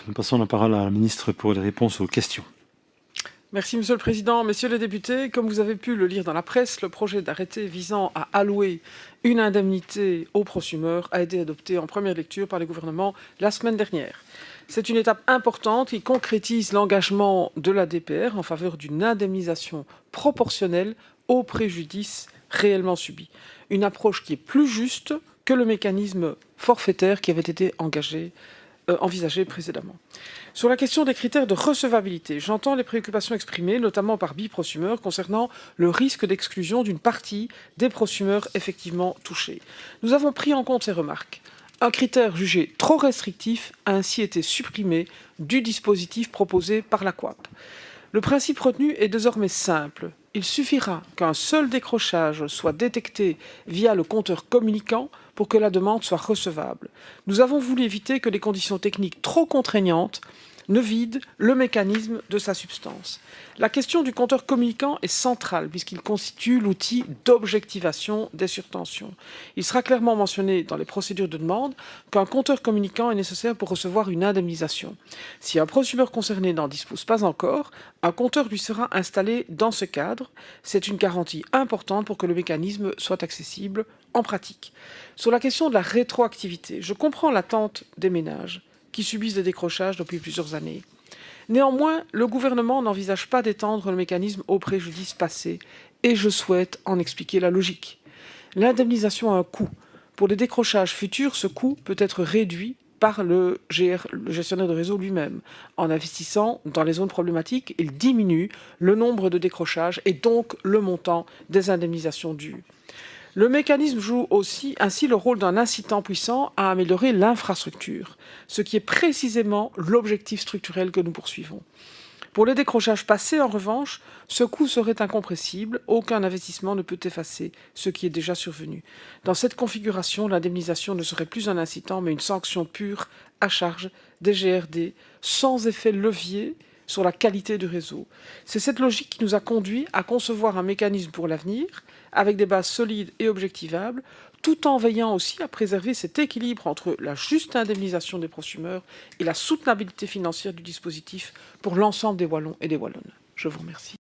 Nous passons la parole à la ministre pour les réponses aux questions. Merci Monsieur le Président. Messieurs les députés, comme vous avez pu le lire dans la presse, le projet d'arrêté visant à allouer une indemnité aux prosumeurs a été adopté en première lecture par le gouvernement la semaine dernière. C'est une étape importante qui concrétise l'engagement de la DPR en faveur d'une indemnisation proportionnelle aux préjudices réellement subis. Une approche qui est plus juste que le mécanisme forfaitaire qui avait été envisagé précédemment. Sur la question des critères de recevabilité, j'entends les préoccupations exprimées, notamment par Biprosumeur, concernant le risque d'exclusion d'une partie des prosumeurs effectivement touchés. Nous avons pris en compte ces remarques. Un critère jugé trop restrictif a ainsi été supprimé du dispositif proposé par la Coap. Le principe retenu est désormais simple. Il suffira qu'un seul décrochage soit détecté via le compteur communicant pour que la demande soit recevable. Nous avons voulu éviter que les conditions techniques trop contraignantes ne vident le mécanisme de sa substance. La question du compteur communicant est centrale puisqu'il constitue l'outil d'objectivation des surtensions. Il sera clairement mentionné dans les procédures de demande qu'un compteur communicant est nécessaire pour recevoir une indemnisation. Si un prosumeur concerné n'en dispose pas encore, un compteur lui sera installé dans ce cadre. C'est une garantie importante pour que le mécanisme soit accessible en pratique. Sur la question de la rétroactivité, je comprends l'attente des ménages qui subissent des décrochages depuis plusieurs années. Néanmoins, le gouvernement n'envisage pas d'étendre le mécanisme aux préjudices passés et je souhaite en expliquer la logique. L'indemnisation a un coût. Pour les décrochages futurs, ce coût peut être réduit par le gestionnaire de réseau lui-même. En investissant dans les zones problématiques, il diminue le nombre de décrochages et donc le montant des indemnisations dues. Le mécanisme joue aussi ainsi le rôle d'un incitant puissant à améliorer l'infrastructure, ce qui est précisément l'objectif structurel que nous poursuivons. Pour les décrochages passés, en revanche, ce coût serait incompressible, aucun investissement ne peut effacer ce qui est déjà survenu. Dans cette configuration, l'indemnisation ne serait plus un incitant, mais une sanction pure à charge des GRD, sans effet levier sur la qualité du réseau. C'est cette logique qui nous a conduit à concevoir un mécanisme pour l'avenir, avec des bases solides et objectivables, tout en veillant aussi à préserver cet équilibre entre la juste indemnisation des prosumeurs et la soutenabilité financière du dispositif pour l'ensemble des Wallons et des Wallonnes. Je vous remercie.